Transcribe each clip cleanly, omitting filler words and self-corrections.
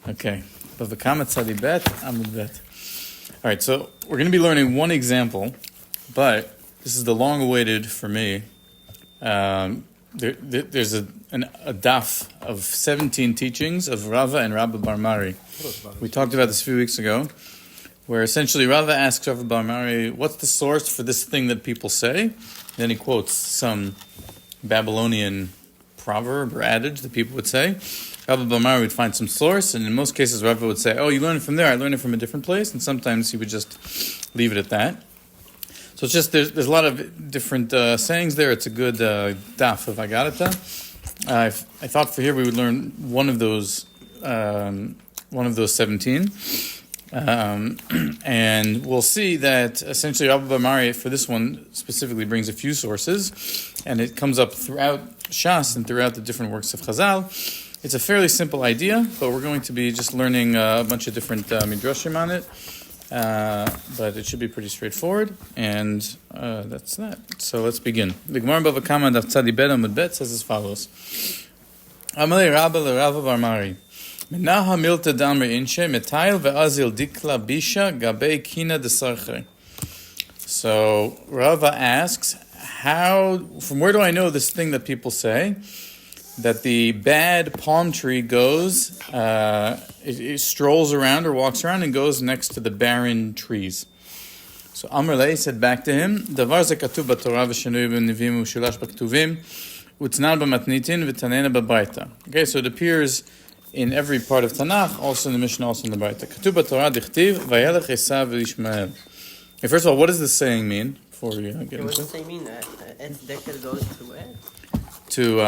Okay. Bava Kamma tzadi bet, amud bet. All right, so we're going to be learning one example, but this is the long-awaited for me. There's a daf of 17 teachings of Rava and Rabba Bar Mari. We talked about this a few weeks ago, where essentially Rava asks Rabba Bar Mari, what's the source for this thing that people say? Then he quotes some Babylonian proverb or adage that people would say. Rabba Bar Mari would find some source, and in most cases Rava would say, oh, you learned it from there, I learned it from a different place, and sometimes he would just leave it at that. So it's just, there's a lot of different sayings there. It's a good daf of Agarata. I thought for here we would learn one of those 17. And we'll see that essentially Rabba Bar Mari for this one specifically brings a few sources, and it comes up throughout Shas and throughout the different works of Chazal. It's a fairly simple idea, but we're going to be just learning a bunch of different midrashim on it. But it should be pretty straightforward, and that's that. So let's begin. The Gemara Bava Kamma daf tzadi bet amud bet says as follows: Amalei Rabba leRava Bar Mari, Menaha milta damri inche Mטייל ואזיל דיקלא בישא gabei קינא דשרכי. So Rava asks, from where do I know this thing that people say, that the bad palm tree goes, it strolls around or walks around and goes next to the barren trees. So Amr Lei said back to him, Davar ze katuv b'Torah v'shenui b'nevim u'shulash b'ktuvim u'tznan b'matnitin v'tanena b'bayta. Okay, so it appears in every part of Tanakh, also in the Mishnah, also in the Bayta. Katuv b'Torah dichtiv v'yelech Esav v'Yishmael. Okay, first of all, what does this saying mean? Before we get into it. What does it mean? Diklא goes to where? To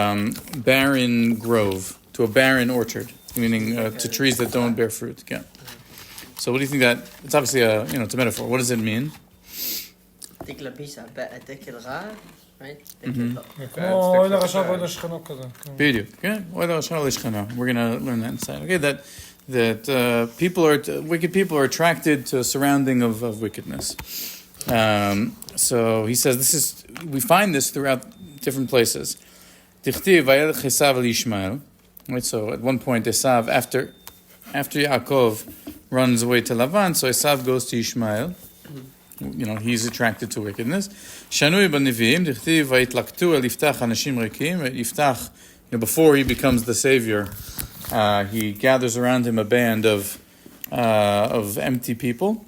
barren grove, to a barren orchard, meaning to trees that don't bear fruit. Yeah. So what do you think that? It's obviously it's a metaphor. What does it mean? דיקלא בישא, דיקלא רע, right? בדיוק. כן. We're going to learn that inside. Okay, that wicked people are attracted to a surrounding of wickedness. So he says we find this throughout different places. Dichtiv vayelech Esav Yishmael. Right, so at one point Esav, after Yaakov runs away to Lavan, so Esav goes to Ishmael. He's attracted to wickedness. Shanui b'nevim dichtiv vayitlaktu el Yiftach anashim rekim. Yiftach, before he becomes the savior, he gathers around him a band of empty people.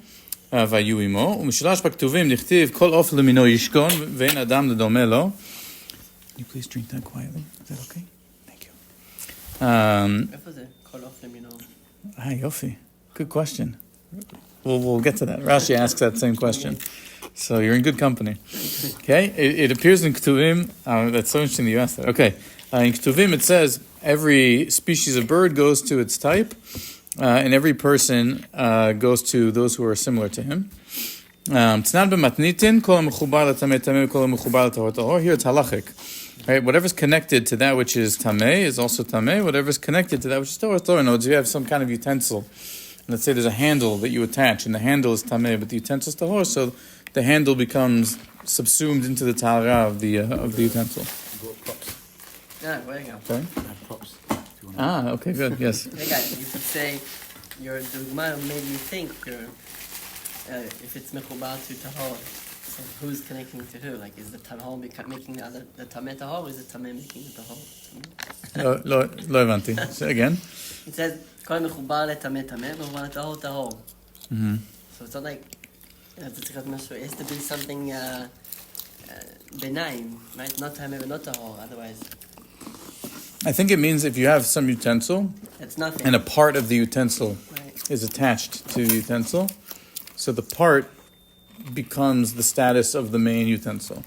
Vayu imo u'mishulash b'ktuvim dichtiv kol of lemino yishkon ve'en adam ledome lo. Can you please drink that quietly? Is that okay? Thank you. Yofi. Good question. We'll get to that. Rashi asks that same question. So you're in good company. Okay? It appears in Ketuvim. That's so interesting that you asked that. Okay. In Ketuvim it says every species of bird goes to its type, and every person goes to those who are similar to him. Here it's halachic. Right, whatever's connected to that which is tameh is also tameh. Whatever's connected to that which is torah is torah. In other words, you have some kind of utensil. Let's say there's a handle that you attach, and the handle is tameh, but the utensil is tahor, so the handle becomes subsumed into the tahara of the utensil. Yeah, there you go. Okay. Props. Okay, good. Yes. Hey guys, you could say your dugma made me think if it's mechubar to tahor. So who's connecting to who? Like, is the tahor making the tameh tahor, or is the tameh making the tahor? Lo הבנתי. Say again. It says, כל מחובר לטמא טמא, ומחובר לטהור טהור. So it's not like, it has to be something benign, right? Not tameh but not tahor, otherwise. I think it means if you have some utensil, it's nothing, and a part of the utensil is attached to the utensil, so the part becomes the status of the main utensil.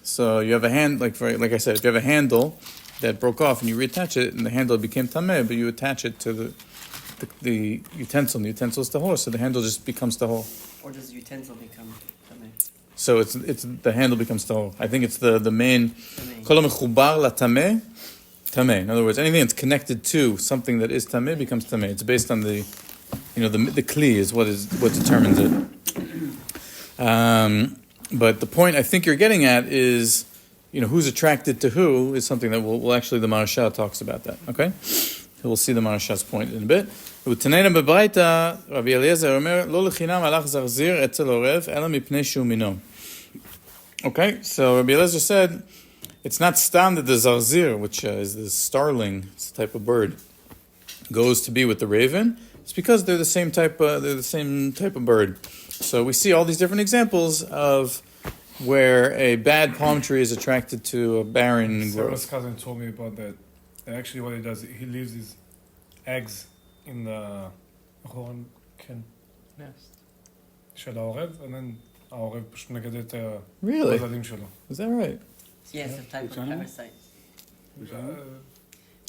So you have a hand, like I said, if you have a handle that broke off and you reattach it, and the handle became tameh, but you attach it to the utensil, and the utensil is tahor, so the handle just becomes tahor. Or does the utensil become tameh? So it's the handle becomes tahor. I think it's the main. Kol mechubar la tameh, tameh. In other words, anything that's connected to something that is tameh becomes tameh. It's based on the kli is what determines it. But the point I think you're getting at is, who's attracted to who is something that will actually the Marashah talks about that. Okay, We'll see the Marasha's point in a bit. ותנאינו בברייתא, רבי אליעזר אומר, לא לחינם הלך זרזיר אצל עורב, אלא מפני שהוא מינו. Okay, so Rabbi Eliezer said, it's not stam that the zarzir, which is the starling, it's a type of bird, goes to be with the raven. It's because they're the same type of bird. So we see all these different examples of where a bad palm tree is attracted to a barren grove. Sarah's cousin told me about that. Actually, what he does, he leaves his eggs in the nest. של העורב, and then העורב פשוט מגדל את Really? הגזלים שלו. Is that right? Yes, a type of animal? parasite.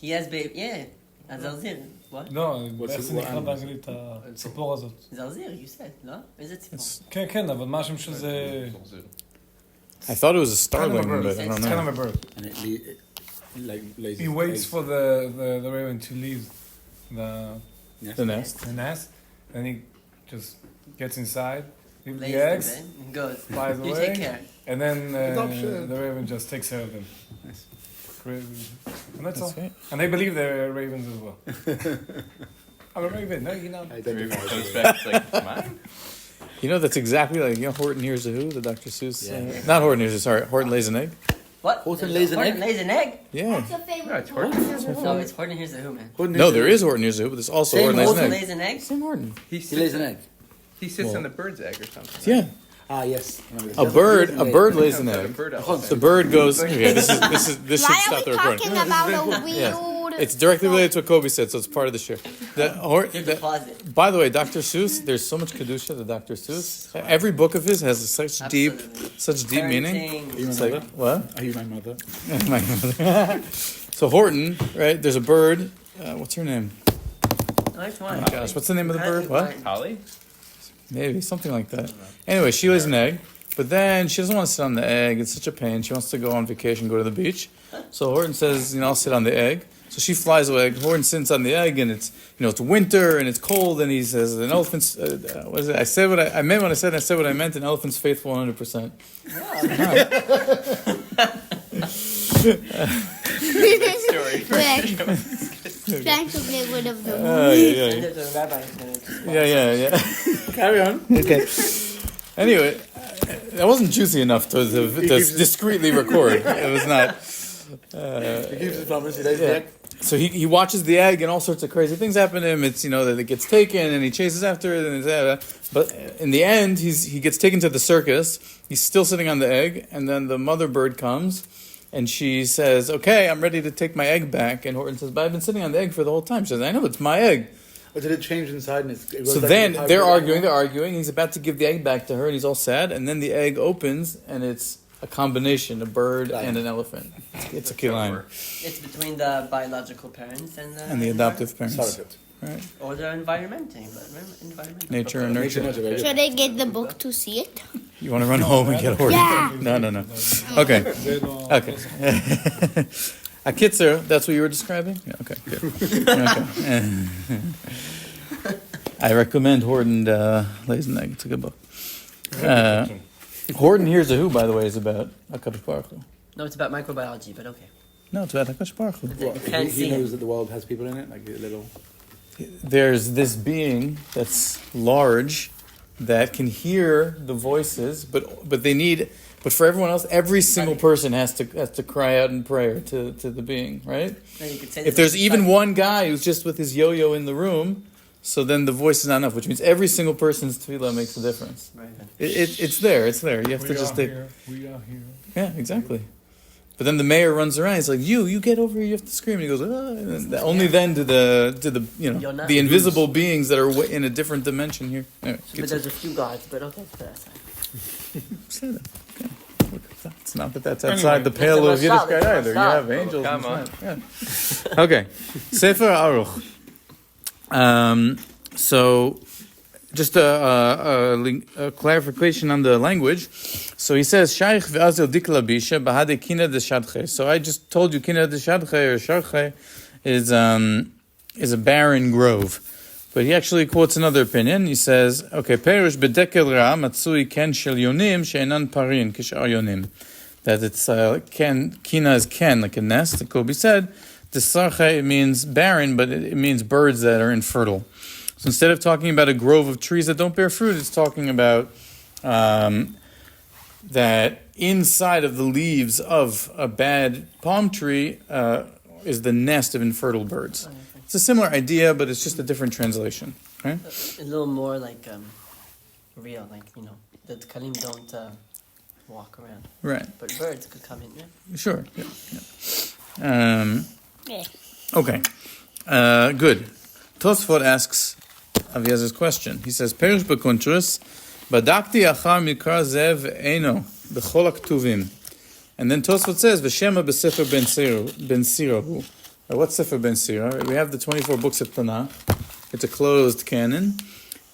He has baby, yeah. הזרזיר, what? לא, What's איך it- זה what נקרא animal? באנגלית, הציפור הזאת? זרזיר, you said, לא? איזה ציפור? כן, כן, אבל מה השם של זה? I thought it was a Kind starling, of a bird. but I don't It's kind know. of a bird. And it lays He its waits eggs. for the raven to leave the The nest. nest, and he just gets inside, leaves Lays the them eggs, in and goes. flies You away, take care. and then Adoption. the raven just takes care of them. Nice. And that's all. That's right. And they believe they're ravens as well. I'm a raven. No, you're not. Identifies Comes as back, it's like, mine? You know, that's exactly like, Horton Hears a Who, the Dr. Seuss. Yeah. Not Horton Hears a, sorry, Horton Lays an Egg. What? Horton lays an egg? Horton lays an egg? Yeah. What's your favorite? it's Horton. No, it's Horton Hears the Who, man. No, there is Horton Hears a Who, but there's also Same Horton Lays an Horton Egg. lays an egg? Same Horton. He He lays an egg. He sits Well- on the bird's egg or something. Yeah. Ah, yes. A bird lays an Comes out a egg. bird out. The bird goes. Okay, this should Why stop are the we recording. talking about a weird... It's directly related to what Kobe said, so it's part of the share. In the closet. By the way, Dr. Seuss, there's so much kedusha to Dr. Seuss. Every book of his has such deep meaning. Parenting. It's like what? Are you my mother? My mother. So Horton, right? There's a bird. What's her name? Nice Oh one. my gosh, what's the name of the bird? What? Holly? Maybe something like that. Anyway, she lays an egg, but then she doesn't want to sit on the egg. It's such a pain. She wants to go on vacation, go to the beach. So Horton says, I'll sit on the egg. So she flies away. Horton sits on the egg, and it's winter and it's cold. And he says, "An elephant's." What is it? I said what I meant when I said. I said what I meant. An elephant's faithful 100%. Trying to get rid of the Send it to the rabbi. Yeah. Carry on. Okay. Anyway, that wasn't juicy enough to discreetly record. It was not. He keeps his promise. He lays the Yeah. egg. So he watches the egg, and all sorts of crazy things happen to him. It's that it gets taken, and he chases after it, and but in the end, he gets taken to the circus. He's still sitting on the egg, and then the mother bird comes, and she says, "Okay, I'm ready to take my egg back." And Horton says, "But I've been sitting on the egg for the whole time." She says, "I know, it's my egg." But did it change inside? And it goes So like then a they're hybrid arguing. He's about to give the egg back to her, and he's all sad. And then the egg opens, and it's a combination, a bird and an elephant. It's a kilayim. It's between the biological parents and The adoptive parents. Surrogate. Right. Or the environment. Nature and Nature, nurture. nurture. Should I get the book to see it? You want to run home and get Horton? Yeah. No. Okay. זה לא- Okay. A kitzer, that's what you were describing? Yeah, okay, good. Okay. I recommend Horton Lays an Egg. It's a good book. Horton Hears a Who, by the way, is about HaKadosh Baruch Hu. No, it's about microbiology, but okay. No, it's about HaKadosh Baruch Hu. You can't He see knows him. that the world has people in it, like a little. There's this being that's large that can hear the voices, but they need... But for everyone else, every single person has to cry out in prayer to the being, right? No, you could say If there's even one guy who's just with his yo-yo in the room, so then the voice is not enough, which means every single person's tefillah makes a difference. Right. It's there. You have to We just are take... here. We are here. Yeah, exactly. But then the mayor runs around. He's like, "You get over here! You have to scream!" And he goes, "Ah," and then only then do the You're not- the invisible beings that are in a different dimension here. Anyway, But there's a few gods, but okay, put that aside. say that. Okay. It's not that's outside the It's pale a of masal, Yiddishkeit it's a either. You masal. have angels. Bava and Kamma. stuff. Yeah. Okay, Sefer Aruch. So, just a clarification on the language. So he says, "Shaykh ve'azil dikla bisha bahade kina deshadche." So I just told you kina deshadche or sharche is a barren grove. But he actually quotes another opinion. He says, "Okay, perush bedekel ra matzui ken shel yonim she'enan parin kishar yonim." That it's kina is ken, like a nest. Like Kobe said, Dשרכי means barren, but it means birds that are infertile. So instead of talking about a grove of trees that don't bear fruit, it's talking about that inside of the leaves of a bad palm tree is the nest of infertile birds. It's a similar idea, but it's just a different translation. Okay? A little more like real, like, the kalim don't walk around. Right. But birds could come in, yeah? Sure. Yeah. Okay. Good. Tosfot asks Aviaz's question. He says, Perish b'kontrus, badakti achar mikra zev eno, b'chol haktuvim. And then Tosfot says, V'shema b'sefer ben Sirahu. What's Sefer ben Sira? We have the 24 books of Tanakh. It's a closed canon.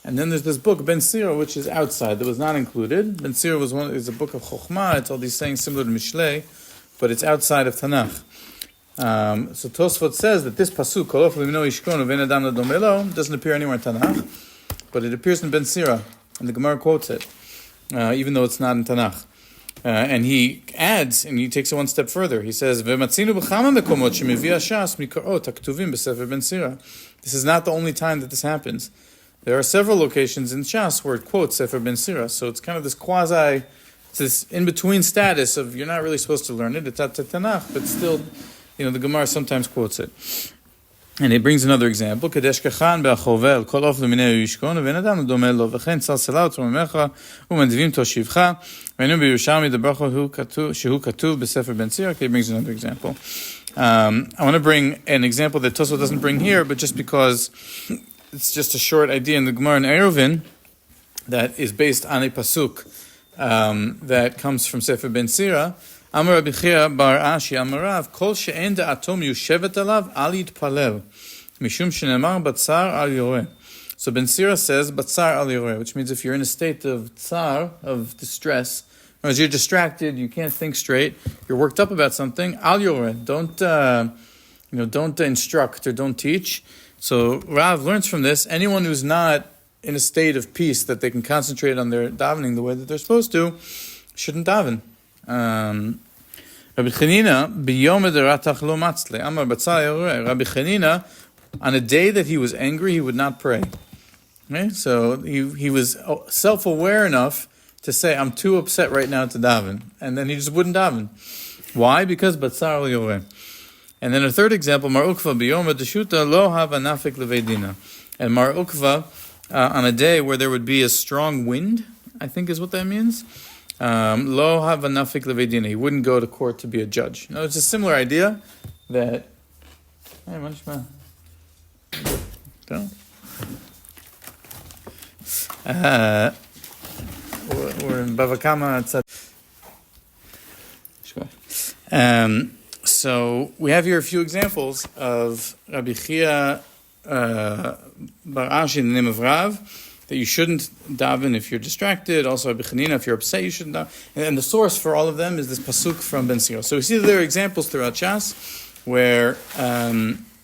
And then there's this book, Ben Sira, which is outside, that was not included. Ben Sira is a book of Chokhmah. It's all these sayings similar to Mishlei, but it's outside of Tanakh. So Tosfot says that this pasuk, Kolof limno yishkon uven adam ladomelo, doesn't appear anywhere in Tanakh, but it appears in Ben Sira, and the Gemara quotes it, even though it's not in Tanakh. And he adds, and he takes it one step further. He says, "V'matzinu b'chama mekomot shemivia shas mikarot haktuvim b'sefer Ben Sira." This is not the only time that this happens. There are several locations in Shas where it quotes Sefer Ben Sira, so it's kind of this it's this in-between status of you're not really supposed to learn it. It's at Tanakh, but still, the Gemara sometimes quotes it. And he brings another example. Kadeshkachan be'achovel kol of l'minei yishkon u'ven adam l'domeh lo v'chen tzal sela u'tzomemecha u'mendivim toshivcha v'enu b'Yerushalmi d'bracha shehu katuv b'sefer Ben Sira. He brings another example. I want to bring an example that Tosfot doesn't bring here, but just because it's just a short idea in the Gemara in Eruvin that is based on a pasuk that comes from Sefer Ben Sira. Amar Rabbi Chia bar Ashi Amarav Kol she'en da'atom yushevet alav al yitpalel mishum shenemar batzar al yoreh. So Ben Sira says batzar al yoreh, which means if you're in a state of tsar, of distress, or as you're distracted, you can't think straight, you're worked up about something, al yoreh, don't instruct or don't teach. So Rav learns from this, anyone who's not in a state of peace that they can concentrate on their davening the way that they're supposed to, shouldn't daven. Rabbi Chanina, Amar Rabbi Chanina, on a day that he was angry, he would not pray. Okay? So he was self-aware enough to say, I'm too upset right now to daven. And then he just wouldn't daven. Why? Because Batzar al-Yoreh. And then a third example, Mar Ukva biyom deshuta lo hava nafik levedina. And Mar Ukva, on a day where there would be a strong wind, I think is what that means. Lo hava nafik levedina. He wouldn't go to court to be a judge. Now, it's a similar idea that. Hey, manchma. We're in Bava Kamma. So we have here a few examples of Rabbi Chia bar Ashi in the name of Rav, that you shouldn't daven if you're distracted. Also Rabbi Chanina, if you're upset, you shouldn't daven. And the source for all of them is this pasuk from Ben Sira. So we see that there are examples throughout Shas where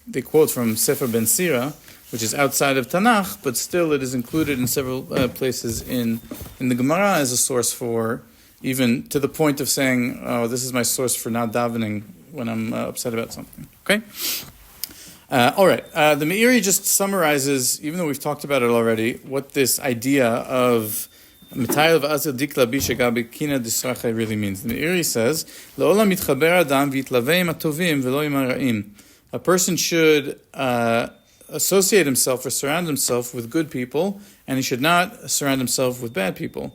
they quote from Sefer Ben Sira, which is outside of Tanakh, but still it is included in several places in the Gemara as a source for, even to the point of saying, oh, this is my source for not davening when I'm upset about something. Okay? All right. The Meiri just summarizes, even though we've talked about it already, what this idea of mטייל ואזיל דיקלא בישא קינא דשרכי really means. The Meiri says, לעולם מתחבר אדם ויתלווה עם הטובים ולא עם הרעים. A person should associate himself or surround himself with good people, and he should not surround himself with bad people.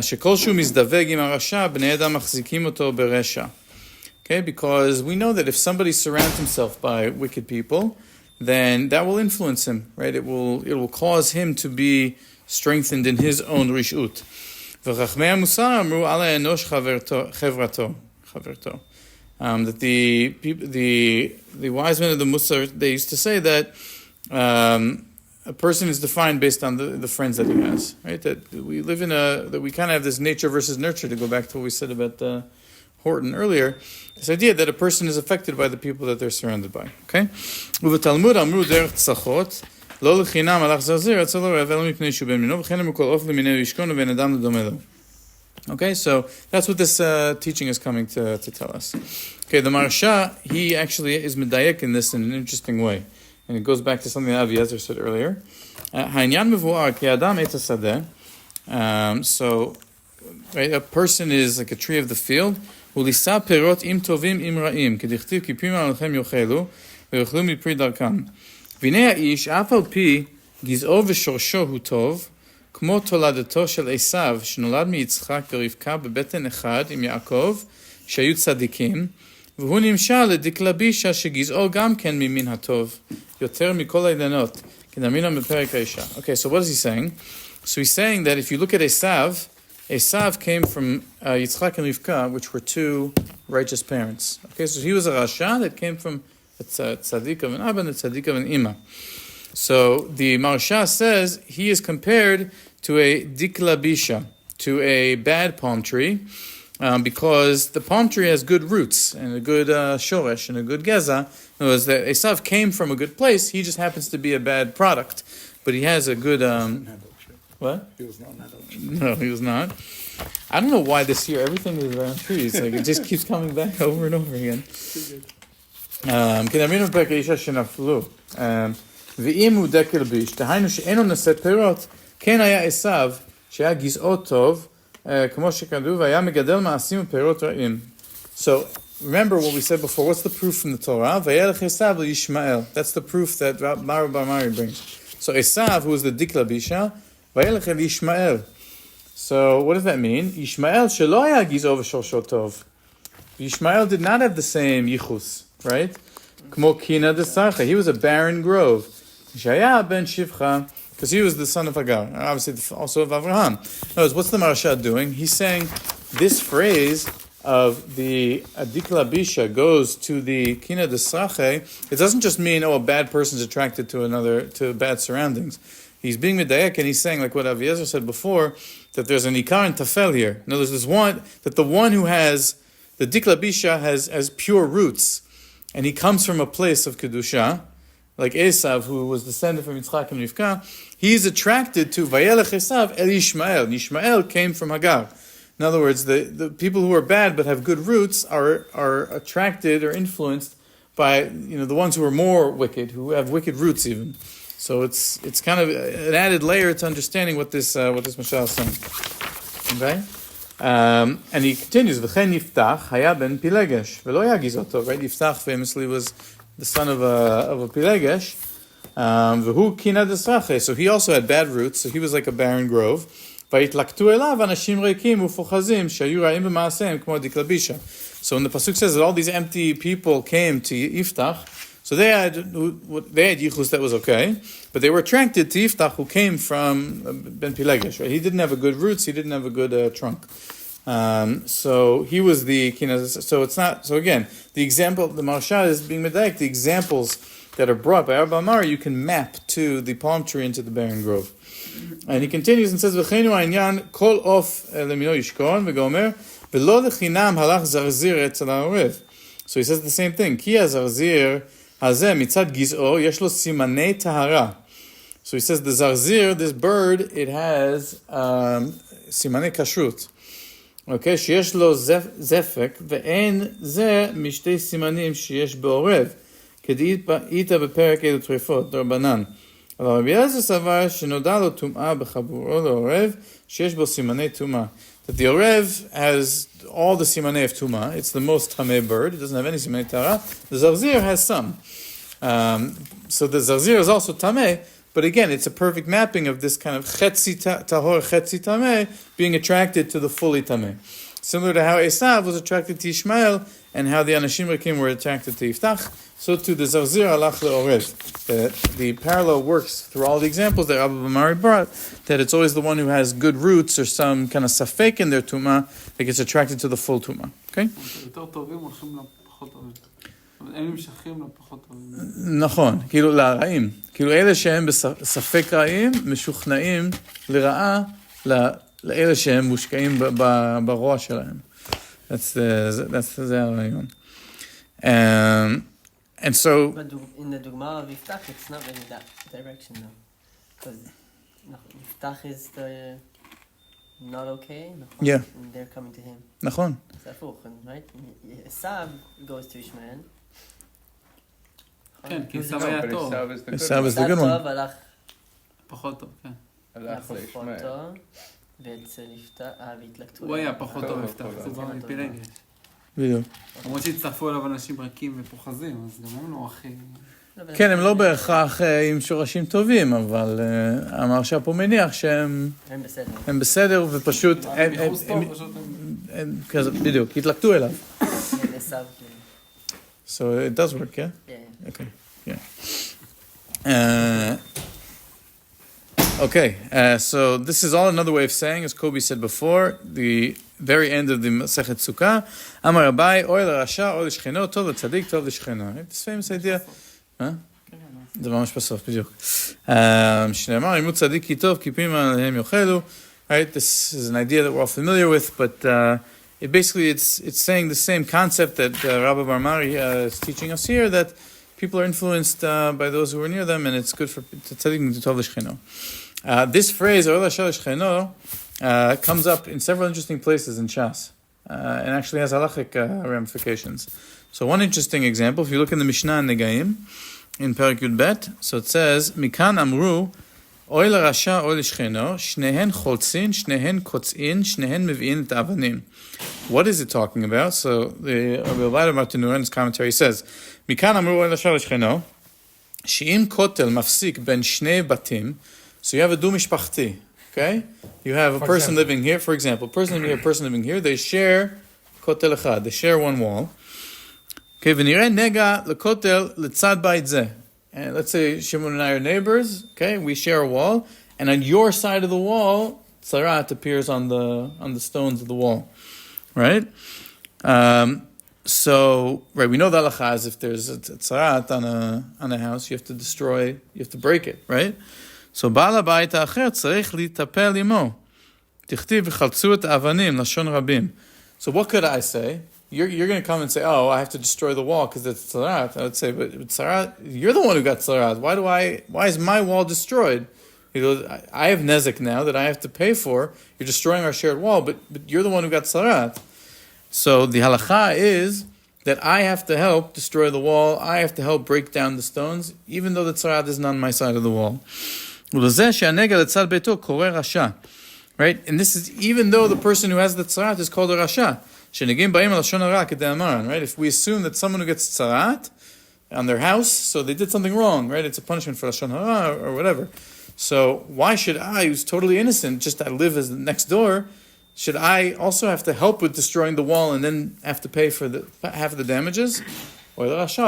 שכל שהוא מזדווג עם הרשע, בני אדם מחזיקים אותו ברשע. Okay, because we know that if somebody surrounds himself by wicked people, then that will influence him, right? It will cause him to be strengthened in his own rishut. וחכמי המוסר אמרו על האנוש חברתו. That the wise men of the Musar, they used to say that a person is defined based on the friends that he has, right? That we live that we kind of have this nature versus nurture, to go back to what we said about Horton earlier, this idea that a person is affected by the people that they're surrounded by. Okay? ובתלמוד אמרו דרך צלחות, לא לחינם הלך זרזיר, אצל הרב אלא מפני שהוא בן מינו, וכן אמרו כל אוף למיני ישכון ובן אדם לדומה לו. Okay, so that's what this teaching is coming to tell us. Okay, the Maharsha, he actually is medayek in this in an interesting way. And it goes back to something that Avi Yezer said earlier. So, right, a person is like a tree of the field. ולשא פירות אם טובים אם רעים, כדכתיב כי פרי מעלכם יאכלו, ויאכלו מפרי דרכם. והנה האיש, אף על פי גזעו ושורשו הוא טוב, כמו תולדתו של עשיו, שנולד מיצחק ורבקה בבטן אחד עם יעקב, שהיו צדיקים, והוא נמשל לדיקלא בישא, שגזעו גם כן ממין הטוב, יותר מכל העליונות, כדאמינא בפרק האישה. Okay, so what is he saying? So he's saying that if you look at Esav came from Yitzchak and Rivka, which were two righteous parents. Okay, so he was a Rasha that came from a tzaddik of an Abba and a tzaddik of an Ima. So the Maharsha says he is compared to a dikla bisha, to a bad palm tree, because the palm tree has good roots and a good shoresh and a good geza. In other words, that Esav came from a good place, he just happens to be a bad product. But he has a good... What? He was not an adult. No, he was not. I don't know why this year everything is around trees. Like it just keeps coming back over and over again. כדאמינא בפרק האישה שנפלו. ואם הוא דקל ביש, דהיינו שאינו נושא פירות, כן היה עשיו, שהיה גזעו טוב, כמו שכתוב, והיה מגדל מעשים ופירות רעים. So, remember what we said before. What's the proof from the Torah? וילך עשיו לישמעאל. That's the proof that Bava Kamma brings. So Esav, who was the dikla bisha, וילך אל ישמעאל. So, what does that mean? ישמעאל שלא היה גזעו ושורשו טוב. Yishmael did not have the same yichus, right? כמו קינא דשרכי. He was a barren grove. שהיה בן שפחה, because he was the son of Hagar, and obviously also of Abraham. Notice, what's the Maharsha doing? He's saying this phrase of the dikla bisha goes to the Qinā Deshרכי. It doesn't just mean, a bad person's attracted to bad surroundings. He's being medayek, and he's saying, like what Avi Yezer said before, that there's an ikar and tafel here. In other words, there's one, that the one who has, the dikla bisha has pure roots, and he comes from a place of kedusha, like Esav, who was descended from Yitzchak and Rivka. He's attracted to Vayelech Esav El Yishmael. Yishmael came from Hagar. In other words, the people who are bad but have good roots are attracted or influenced by the ones who are more wicked, who have wicked roots even. So it's kind of an added layer to understanding what this Mashal is saying. Okay? And he continues, V'chen Yiftach haya ben Pilegesh, v'lo ya gizoto. Right? Yiftach famously was the son of a Pilegesh. V'hu Qinā Deshרכי. So he also had bad roots, so he was like a barren grove. V'yitlaktu elav anashim reikim u'fochazim shayu ra'im b'ma'aseim k'mo dikla bisha. So when the pasuk says that all these empty people came to Yiftach, so they had yichus that was okay, but they were attracted to Yiftach, who came from Ben Pilegesh. Right? He didn't have a good roots. He didn't have a good trunk. So he was the Qinā. So it's not. So again, the example, the Maharsha is being medayek. The examples that are brought by Bava Kamma, you can map to the palm tree into the barren grove. And he continues and says, "V'cheinu ha'inyan kol of lemino yishkon v'gomer v'lo lechinam halach zarzir etzel ha'orev." So he says the same thing. Ki hazarzir hazeh mitzad giz'o yesh lo simanei tahara. So he says the zarzir, this bird, it has simanei kashrut. Okay, שיש לו זפק, ואין זה משתי סימנים שיש בעורב, כדאית בפרק אלו טרפות, דרבנן. אבל רבי אליעזר סבר שנודע לו טומאה בחבורו לעורב, שיש בו סימני טומאה. That the orev has all the simanei of tumah. It's the most tameh bird. It doesn't have any simanei tahara. The zarzir has some. So the zarzir is also tameh, but again, it's a perfect mapping of this kind of chetzi tahor, chetzi tameh, being attracted to the fully tameh. Similar to how Esav was attracted to Ishmael, and how the Anashim Rekim were attracted to Yiftach, so to the zarzir alach le'orev. The parallel works through all the examples that Bava Kamma brought, that it's always the one who has good roots or some kind of safek in their tumah that gets attracted to the full tumah. Okay? נכון, כאילו לרעים. כאילו אלה שהם בספק רעים, משוכנעים לרעה לאלה שהם מושקעים ברוע שלהם. זה הרעיון. And so... But in the Dugma of Yiftach, it's not really that direction though. Because Yiftach is not okay, Yeah. and they're coming to him. נכון. זה הפוך, right? Esav goes to Ishmael. כן, כי Who's עשיו the היה good? טוב. Esav is the עשיו good one. טוב, הלך פחות טוב, כן. פחות טוב, ואצל יפתח, והתלקטו. הוא היה פחות טוב יפתח, טוב. זה כבר מפילגש. בדיוק. למרות שהצטרפו אליו אנשים רכים ופוחזים, אז גם הם לא הכי... כן, הם לא בהכרח עם שורשים טובים, אבל המרש"א פה מניח שהם הם בסדר. בסדר ופשוט, מחוץ טוב, פשוט הם... כזה, בדיוק, התלקטו אליו. כן, עשיו, So it does work, yeah? כן. Okay, yeah. So this is all another way of saying, as Kobe said before, the very end of the Masechet Sukkah, Amar Abai, Oy l'Rasha, Oy l'Shcheno, Tov l'Tzadik, Tov l'Shcheno. Right? This famous idea. זה ממש בסוף, בדיוק. שנאמר, אם הוא צדיק כי טוב, כי פיהם עליהם יאכלו. Right? This is an idea that we're all familiar with, but it basically it's saying the same concept that Rabbi Bar Mari is teaching us here, that people are influenced by those who are near them, and it's good for tzaddik to tov l'shcheno. This phrase, Oy l'Rasha l'Shcheno, comes up in several interesting places in Shas, and actually has halachic ramifications. So one interesting example, if you look in the Mishnah in Negaim, in Perek Yud Bet, so it says, Mikan amru, Oy l'Rasha, Oy l'Shcheno, Shnehen choltzin, Shnehen kotzin, Shnehen mevi'in et avanim. What is it talking about? So the Rabbi Elvira Martinur in his commentary says, Mikan amru Oy l'Rasha l'Shcheno, She'im kotel mafsik ben shnei batim, so you have a du mishpachti, okay? You have a person living here, for example, a person living here, they share kotel echad, they share one wall. Okay, v'nireh nega lekotel letzad bait zeh. And let's say Shimon and I are neighbors, okay, we share a wall, and on your side of the wall, tzarat appears on the stones of the wall, right? So, right, we know the halacha is if there's a tzarat on a house, you have to break it, right? So, Baal habayit ha'acher tzarich litapel imo. Tichtiv v'chaltzu et avanim, lashon rabim. So what could I say? You're going to come and say, oh, I have to destroy the wall because it's tzarat. I would say, but tzarat, you're the one who got tzarat. Why is my wall destroyed? He goes, I have nezek now that I have to pay for. You're destroying our shared wall, but you're the one who got tzarat. So the halacha is that I have to help destroy the wall. I have to help break down the stones, even though the tzarat isn't on my side of the wall. Right? And this is even though the person who has the tzarat is called a rasha. Right? If we assume that someone who gets tzarat on their house, so they did something wrong, right? It's a punishment for lashon hara or whatever. So why should I, who's totally innocent, just I live as next door, should I also have to help with destroying the wall and then have to pay for half of the damages? Or the rasha,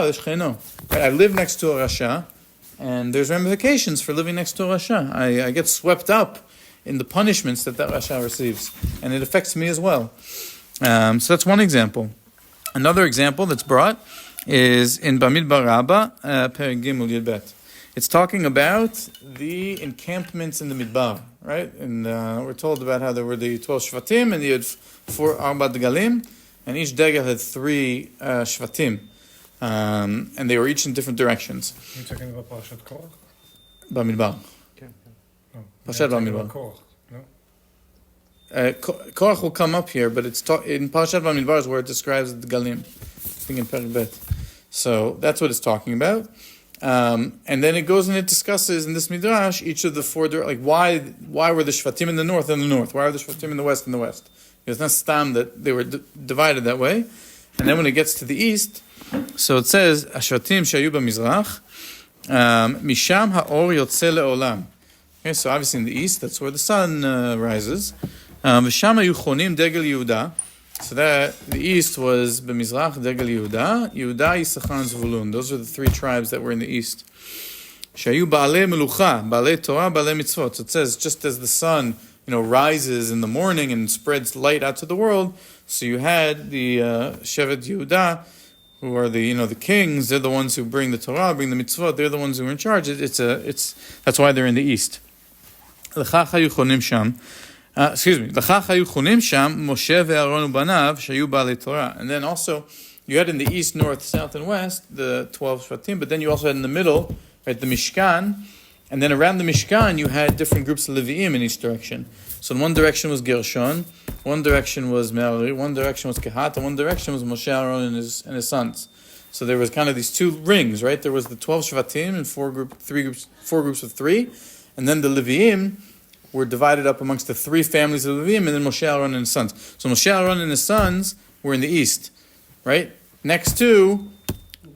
right? I live next to a rasha, and there's ramifications for living next to a rasha. I get swept up in the punishments that rasha receives, and it affects me as well. So that's one example. Another example that's brought is in Bamidbar Rabba, Perek Gimel Yud Bet. It's talking about the encampments in the Midbar, right? And we're told about how there were the 12 Shvatim, and you had 4 Arba Degalim, and each Degel had 3 Shvatim. And they were each in different directions. You're talking about Parashat Korach? Bamidbar. No. Parashat Bamidbar. Korach, no? Korach will come up here, but it's in Parashat Bamidbar is where it describes the Galim. I think in Perek Bet. So that's what it's talking about. And then it goes and it discusses in this midrash each of the 4 like why were the Shvatim in the north and the north? Why are the Shvatim in the west and the west? It's not stam that they were divided that way. And then when it gets to the east, so it says Ashvatim shayu b'mizrach misham ha'or yotze le'olam. Okay, so obviously in the east, that's where the sun rises. V'sham hayu chonim degel Yehuda. So that the east was b'mizrach degel Yehuda, Yehuda, Yisachar, and Zvulun. Those are the 3 tribes that were in the east. Shayu ba'alei melucha, ba'alei Torah, ba'alei mitzvot. So it says just as the sun, rises in the morning and spreads light out to the world, so you had the Shevet Yehuda, who are the kings. They're the ones who bring the Torah, bring the mitzvot. They're the ones who are in charge. That's why they're in the east. L'chach hayu chonim sham. L'chach hayu chonim sham Moshe ve'Aaron u'banav shayu ba'alei Torah. And then also you had in the east, north, south, and west the 12 Shvatim. But then you also had in the middle, right, the Mishkan, And then around the Mishkan, you had different groups of Levi'im in each direction. So in one direction was Gershon, one direction was Merari, one direction was Kehat, and one direction was Moshe Aaron and his sons. So there was kind of these two rings, right? There was the 12 Shvatim and four groups of three, and then the Levi'im were divided up amongst the three families of Levi'im, and then Moshe Aaron and his sons. So Moshe Aaron and his sons were in the east, right? Next to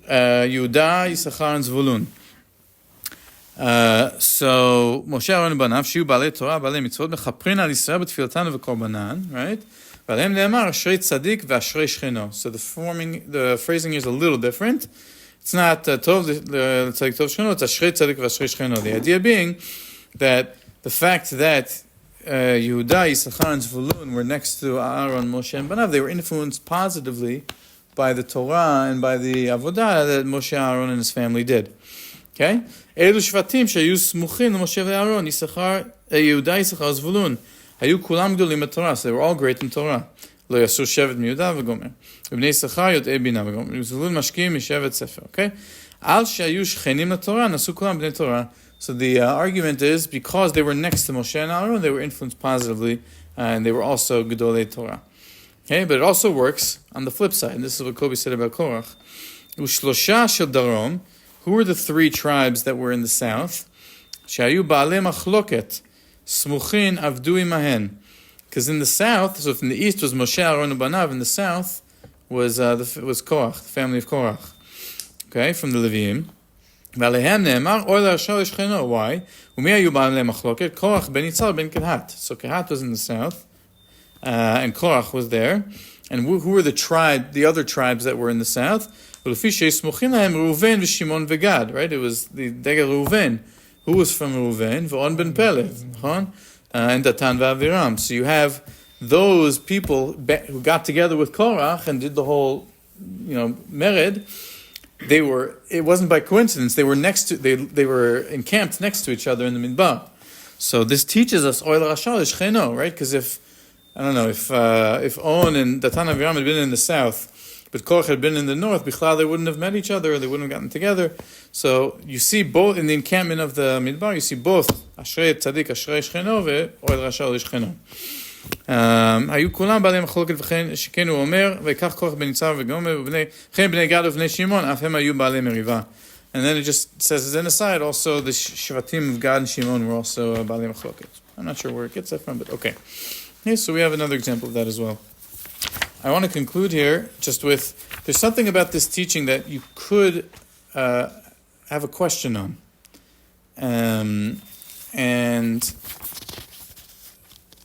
Yehuda, Yisachar, and Zvulun. So Moshe Aaron and Banav, Shiu Balei Torah, Balei Mitzvot, Mechaprin al Yisrael b'tfilatan v'korbanan, right? V'aleim ne'emar, Ashrei Tzadik v'Ashrei Shcheno. So the phrasing here is a little different. It's not Tov Tzadik Tov Shcheno, it's Ashrei Tzadik v'Ashrei Shcheno. The idea being that the fact that Yehuda, Yisachar, and Zvulun were next to Aaron, Moshe, and Banav, they were influenced positively by the Torah and by the Avodah that Moshe, Aaron, and his family did. Okay? Elu Shvatim שהיו סמוכים למשה ואהרון, יהודה, יששכר, זבולון, היו כולם גדולים בתורה, so they were all great in Torah. לא יסור שבט מיהודה וגומר. ובני יששכר יודעי בינה וגומר. זבולון משקיעים משבט ספר. Okay? על שהיו שכנים לתורה, נעשו כולם בני תורה. So the argument is, because they were next to Moshe and Aaron, they were influenced positively, and they were also Gedolei Torah. Okay, but it also works on the flip side. And this is what Kobe said about Korach. Ushlosha shel darom. Who were the three tribes that were in the south? Shayu ba'alei machloket, smuchin avdu imahen. Because in the south, so if in the east was Moshe, Aaron, and Banav, in the south was Korach, the family of Korach. Okay, from the Levi'im. V'alehem ne'emar or la'ashar l'shcheno. Why? Umi hayu ba'alei machloket, Korach ben Yitzhar ben Kehat. So Kehat was in the south, and Korach was there. And who were the other tribes that were in the south? Reuven v'Shimon v'Gad, right? It was the Degel Reuven. Who was from Reuven? V'on ben Peled, and Datan v'Aviram. So you have those people who got together with Korach and did the whole, mered. It wasn't by coincidence. They were they were encamped next to each other in the Midbar. So this teaches us oil rashal shcheno, right? Because if On and Datan and Aviram had been in the south, but Korach had been in the north, Bichlal, they wouldn't have met each other, or they wouldn't have gotten together. So you see both, in the encampment of the Midbar, you see both, Ashrei Tzadik, Ashrei Shcheno, ואוהל רשע לשכנו. היו כולם בעלי מחלוקת וכן שכן הוא אומר, ויקח כוח בן ניצב וגומר, וכן בני גד ובני שמעון, אף הם היו בעלי מריבה. And then it just says, as an aside, also the Shvatim of Gad and Shimon were also בעלי מחלוקת. I'm not sure where it gets that from, but okay. Okay, so we have another example of that as well. I want to conclude here just with, there's something about this teaching that you could have a question on. And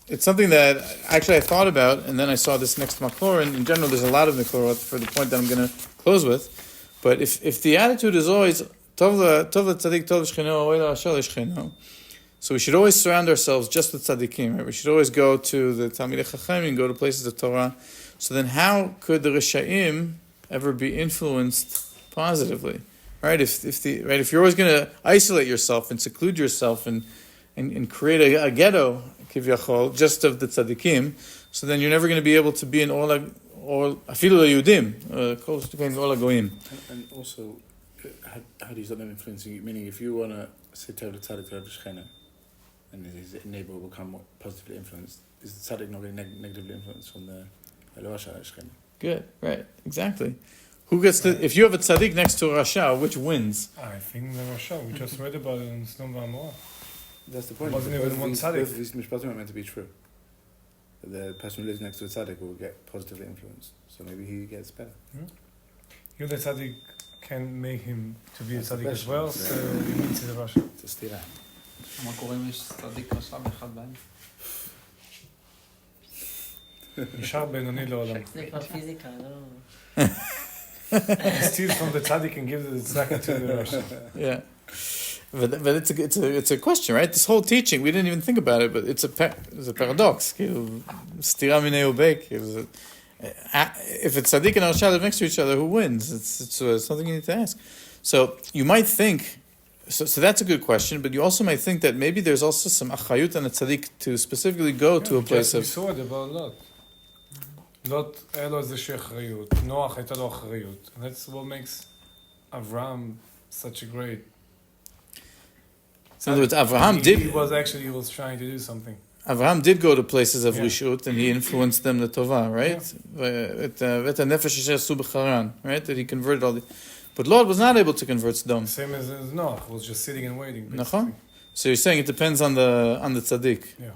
it's something that actually I thought about, and then I saw this next Makor, and in general there's a lot of Makorot for the point that I'm going to close with. But if the attitude is always, Tov l'tzadik tov l'shcheno, oil ha'ashar l'shcheno, so we should always surround ourselves just with tzaddikim, right? We should always go to the Talmidei Chachamim and go to places of Torah. So then how could the Rishaim ever be influenced positively? Right? If you're always going to isolate yourself and seclude yourself and create a ghetto, kivyachol, just of the tzaddikim, so then you're never going to be able to be in all afilu Yehudim, close to being all goyim. And also, how do you stop them influencing you? Meaning, if you want to say Tov l'tzadik tov l'shcheno, and his neighbor will become more positively influenced, is the tzaddik not getting negatively influenced from the Elohashar Shcheno? Good, right, exactly. Who gets to, if you have a tzaddik next to a rasha, which wins? I think the rasha, we just read about it in Snom v'Amorah. That's the point. Wasn't even one tzaddik. Both of these mishpatim are meant to be true. The person who lives next to a tzaddik will get positively influenced. So maybe he gets better. You, the tzaddik, can make him to be a tzaddik as well, so he needs the rasha. It's a stira. מה קורה אם יש צדיק רשע ואחד באמצע? נשאר בינוני לעולם. זה כבר פיזיקה, לא... Steal from the tzaddik and give the tzedakah to the rasha. Yeah. But it's a question, right? This whole teaching, we didn't even think about it, but it's a paradox. Stira minei ubek. If it's tzaddik and rasha live next to each other, who wins? It's something you need to ask. So you might think, so that's a good question, but you also might think that maybe there's also some achayut on a tzaddik to specifically go to a place of... we saw it about Lot. Lot, היה לו איזושהי אחריות. נוח הייתה לו אחריות. And that's what makes Avram such a great In other words, He was trying to do something. Avraham did go to places of rishut, and he influenced them to tova, right? Right? That he converted all the... But Lot was not able to convert Sodom. Same as Noach, was just sitting and waiting. Nachon? So you're saying it depends on the tzaddik. Yeah.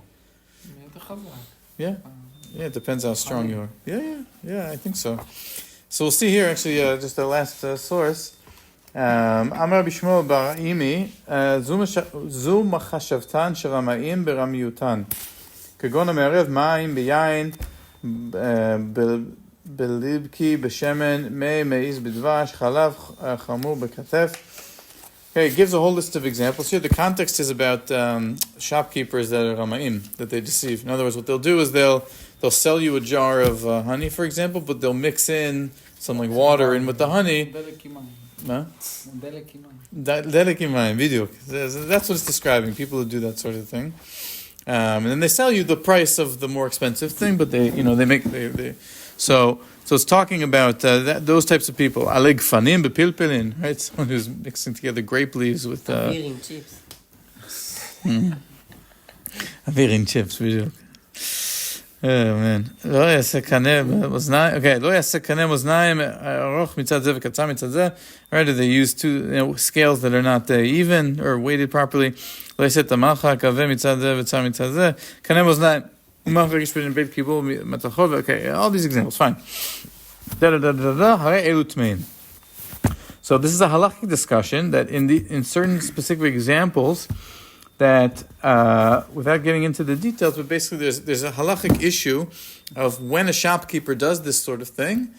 Yeah, it depends how strong you are. Yeah, I think so. So we'll see here, actually, just the last source. Amar Bishmo bar Imi, Zu machashavtan sharamaim beramiutan. Kagon amerev ma'im biyain, belibki beshemen, meiz bidvash, chalav chamur bekatef. Okay, it gives a whole list of examples here. The context is about shopkeepers that are ramaim, that they deceive. In other words, what they'll do is they'll sell you a jar of honey, for example, but they'll mix in some like water in with the honey. That's what it's describing. People who do that sort of thing, and then they sell you the price of the more expensive thing, but so it's talking about those types of people. Aleg fanim bepilpilin, right? Someone who's mixing together grape leaves with Eating chips. Avirin chips, video. Oh man. לא יעשה קנה מאזניים. Okay, לא יעשה קנה מאזניים ארוך מצד זה וקצר מצד זה. Right, they use two scales that are not even or weighted properly. לא יעשה את המלחה כבה מצד זה וצר מצד זה. קנה מאזניים. ומלחה רגיש בית קיבור מתחוב. Okay, all these examples, fine. הרי אלו טמאים. So this is a halakhic discussion that in certain specific examples that without getting into the details, but basically there's a halachic issue of when a shopkeeper does this sort of thing,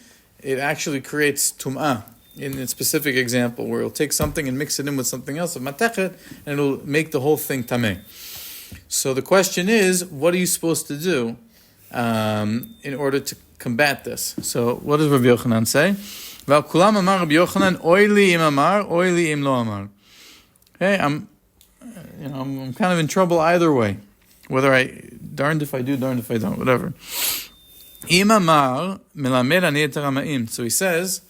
it actually creates tum'ah in a specific example where he'll take something and mix it in with something else of matechet, and it'll make the whole thing tameh. So the question is, what are you supposed to do in order to combat this? So what does Rabbi Yochanan say? Val kulam amar Rabbi Yochanan, oili im amar, oili im lo amar. Okay, I'm kind of in trouble either way. Whether darned if I do, darned if I don't, whatever. Imamar melamed ani et haramaim. So he says,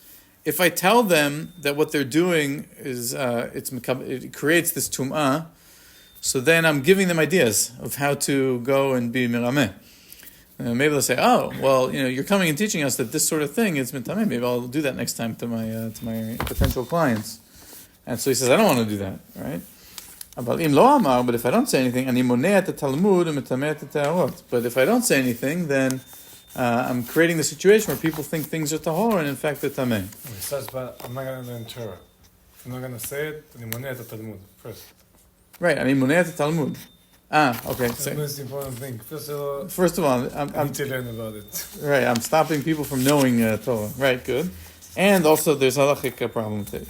if I tell them that what they're doing is it creates this tum'ah, so then I'm giving them ideas of how to go and be mirameh. Maybe they'll say, oh, well, you're coming and teaching us that this sort of thing is mitameh. Maybe I'll do that next time to my potential clients. And so he says, I don't want to do that, right? But if I don't say anything, but if I don't say anything, then I'm creating the situation where people think things are tahor and in fact they're tameh. He says, but I'm not going to learn Torah. I'm not going to say it, אני מונע את התלמוד first. Right, אני מונע את התלמוד. Okay. That's the most important thing. First of all, I need to learn about it. Right, I'm stopping people from knowing Torah. Right, good. And also there's a halachic problem with it.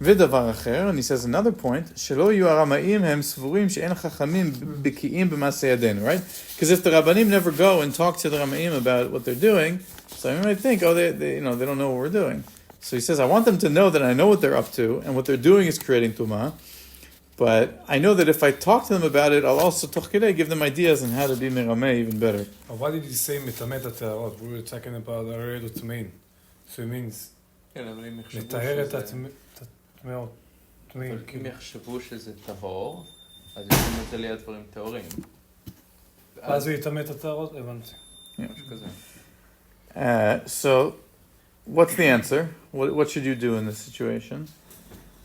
ודבר אחר, and he says another point, שלא יהיו הרמאים הם סבורים שאין חכמים בקיאים במעשה ידינו, right? Because if the rabbanim never go and talk to the ramaim about what they're doing, so you might think, they don't know what we're doing. So he says, I want them to know that I know what they're up to, and what they're doing is creating tumah, but I know that if I talk to them about it, I'll also toch kedei give them ideas on how to be mirameh even better. Why did he say metamet הטהרות? We were talking about הרי טמאים. So it means לטהר את הטמאות. אם יחשבו שזה טהור, אז יכולים את זה ליד דברים טהורים. אז הוא יטמא את הטהרות? הבנתי. משהו כזה. So, what's the answer? What should you do in this situation?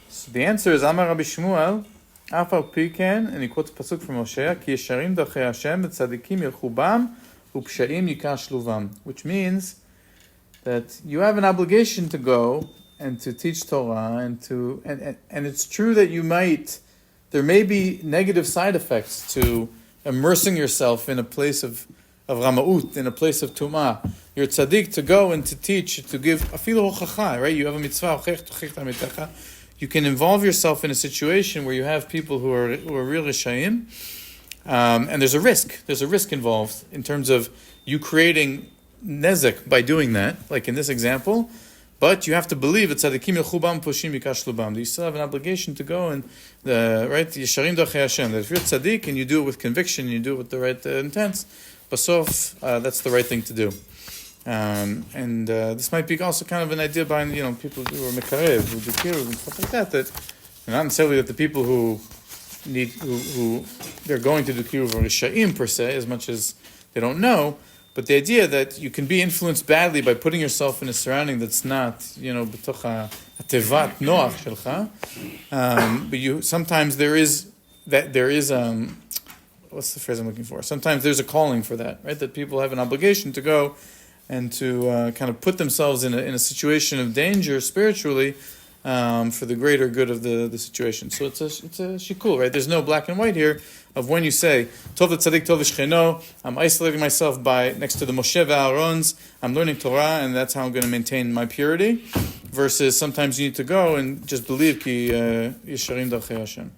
So the answer is, Amar Rabbi Shmuel, אף על פי כן, and he quotes a pasuk from Hosea, כי ישרים דרכי השם וצדיקים ילכו בם ופשעים ייכשלו בם. Which means that you have an obligation to go and to teach Torah, and it's true that there may be negative side effects to immersing yourself in a place of Rama'ut, in a place of Tum'ah. You're tzaddik to go and to teach, to give afilu hochacha, right? You have a mitzvah, you can involve yourself in a situation where you have people who are real rishayim, and there's a risk involved in terms of you creating nezek by doing that, like in this example. But you have to believe it's tzadikim yilchu bam pushim yikashlu bam. You still have an obligation to go and yesharim darchei Hashem. That if you're tzaddik and you do it with conviction, and you do it with the right intents, basof, that's the right thing to do. And this might be also kind of an idea behind people who are mekarev, who do kiruv and stuff like that. That not necessarily that the people who they're going to do kiruv rishayim per se, as much as they don't know, but the idea that you can be influenced badly by putting yourself in a surrounding that's not, בתוך התיבת נוח שלך, but sometimes there is what's the phrase I'm looking for? Sometimes there's a calling for that, right? That people have an obligation to go and to kind of put themselves in a situation of danger spiritually for the greater good of the situation. So it's a shikul, right? There's no black and white here of when you say tov l'tzadik tov l'shcheno, I'm isolating myself next to the Moshe ve'Aaron's, I'm learning Torah, and that's how I'm going to maintain my purity. Versus sometimes you need to go and just believe ki yesharim darchei Hashem.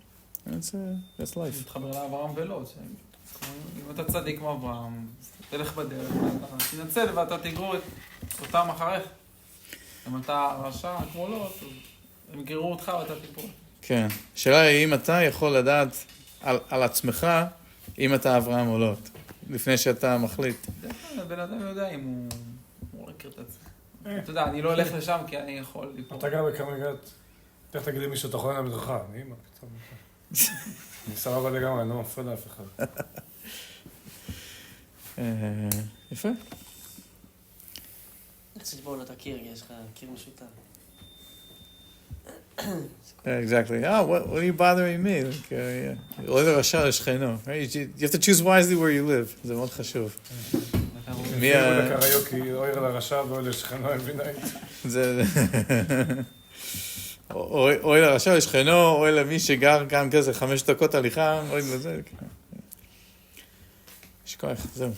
That's life. מתחבר לאברהם ולוט. אם אתה צדיק כמו אברהם, תלך בדרך, תנצל ואתה תגרור אותם אחריך. אם אתה רשע כמו לוט, הם יגררו אותך ואתה תיפול. כן. השאלה היא אם אתה יכול לדעת על עצמך, אם אתה אברהם או לוט, לפני שאתה מחליט. בן אדם יודע אם הוא מכיר את עצמו. אתה יודע, אני לא אלך לשם כי אני יכול ליפול. אתה גר בכמה הגעת? תכף תגיד לי מישהו תאכול על המדרכה. אני מה פתאום. אני סבבה לגמרי, אני לא מפריע לאף אחד. יפה. איך שתשבור לו את הקיר, יש לך קיר משותף. Exactly. What are you bothering me? אוהב הרשע לשכנו. You have to choose wisely where you live. זה מאוד חשוב. מי לקריוקי, אוהב לרשע ואוהב לשכנו, אין ביניים. אוי לרשע לשכנו, אוי למי שגר כאן כזה 5 דקות הליכה, אוי לזה. יש כוח, זהו.